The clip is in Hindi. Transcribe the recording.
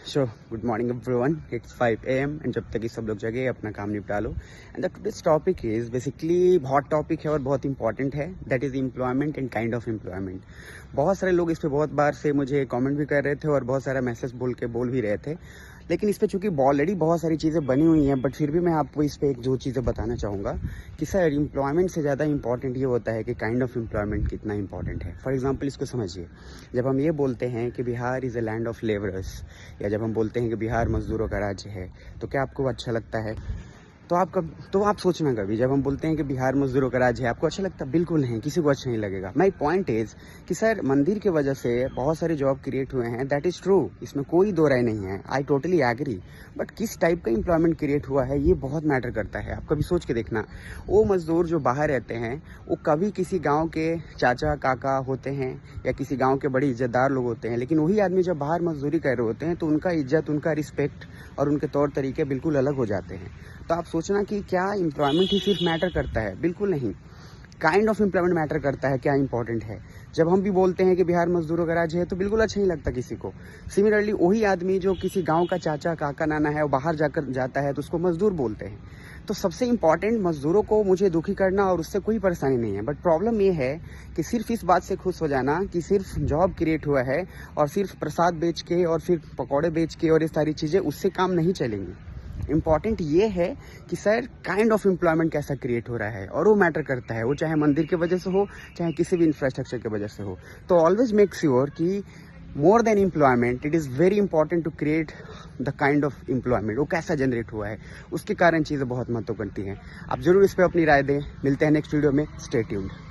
So good morning everyone, it's 5 AM and जब तक ये सब लोग जगे अपना काम निपटा लो। And the today's topic is basically hot topic है और बहुत इंपॉर्टेंट है, that is employment and kind of employment. बहुत सारे लोग इस पे बहुत बार से मुझे कमेंट भी कर रहे थे और बहुत सारा मैसेज बोल भी रहे थे, लेकिन इस पे चूंकि ऑलरेडी बहुत सारी चीज़ें बनी हुई हैं, बट फिर भी मैं आपको इस पे एक दो चीज़ें बताना चाहूँगा कि सर एम्प्लॉयमेंट से ज़्यादा इंपॉर्टेंट ये होता है कि काइंड ऑफ एम्प्लॉयमेंट कितना इंपॉर्टेंट है। फॉर एग्जांपल इसको समझिए, जब हम ये बोलते हैं कि Bihar is a land of labourers, या जब हम बोलते हैं कि बिहार मजदूरों का राज्य है, तो क्या आपको अच्छा लगता है? तो आप सोचना कभी, जब हम बोलते हैं कि बिहार मजदूरों का राज्य है, आपको अच्छा लगता है? बिल्कुल नहीं, किसी को अच्छा नहीं लगेगा। माई पॉइंट इज कि सर मंदिर की वजह से बहुत सारे जॉब क्रिएट हुए हैं, दैट इज़ ट्रू, इसमें कोई दो राय नहीं है, आई टोटली एग्री। बट किस टाइप का एम्प्लॉयमेंट क्रिएट हुआ है ये बहुत मैटर करता है। आप कभी सोच के देखना, वो मजदूर जो बाहर रहते हैं वो कभी किसी गाँव के चाचा काका होते हैं या किसी गाँव के बड़े इज्जतदार लोग होते हैं, लेकिन वही आदमी जब बाहर मजदूरी कर रहे होते हैं तो उनका इज्जत, उनका रिस्पेक्ट और उनके तौर तरीके बिल्कुल अलग हो जाते हैं। तो आप सोचना कि क्या एम्प्लॉयमेंट ही सिर्फ मैटर करता है? बिल्कुल नहीं, काइंड ऑफ एम्प्लॉयमेंट मैटर करता है, क्या इंपॉर्टेंट है। जब हम भी बोलते हैं कि बिहार मजदूरों का राज्य है तो बिल्कुल अच्छा नहीं लगता किसी को। सिमिलरली वही आदमी जो किसी गांव का चाचा काका नाना है वो बाहर जाता है तो उसको मजदूर बोलते हैं। तो सबसे इम्पॉर्टेंट मजदूरों को मुझे दुखी करना और उससे कोई परेशानी नहीं है, बट प्रॉब्लम ये है कि सिर्फ इस बात से खुश हो जाना कि सिर्फ जॉब क्रिएट हुआ है और सिर्फ प्रसाद बेच के और फिर पकौड़े बेच के और ये सारी चीज़ें, उससे काम नहीं चलेंगी। इम्पॉर्टेंट ये है कि सर काइंड ऑफ एम्प्लॉयमेंट कैसा क्रिएट हो रहा है, और वो मैटर करता है, वो चाहे मंदिर की वजह से हो चाहे किसी भी इंफ्रास्ट्रक्चर की वजह से हो। तो ऑलवेज मेक श्योर कि more than employment it is very important to create the kind of employment, वो कैसा जनरेट हुआ है, उसके कारण चीज़ें बहुत महत्व करती हैं। आप जरूर इस पर अपनी राय दें। मिलते हैं नेक्स्ट वीडियो में, स्टे ट्यून्ड।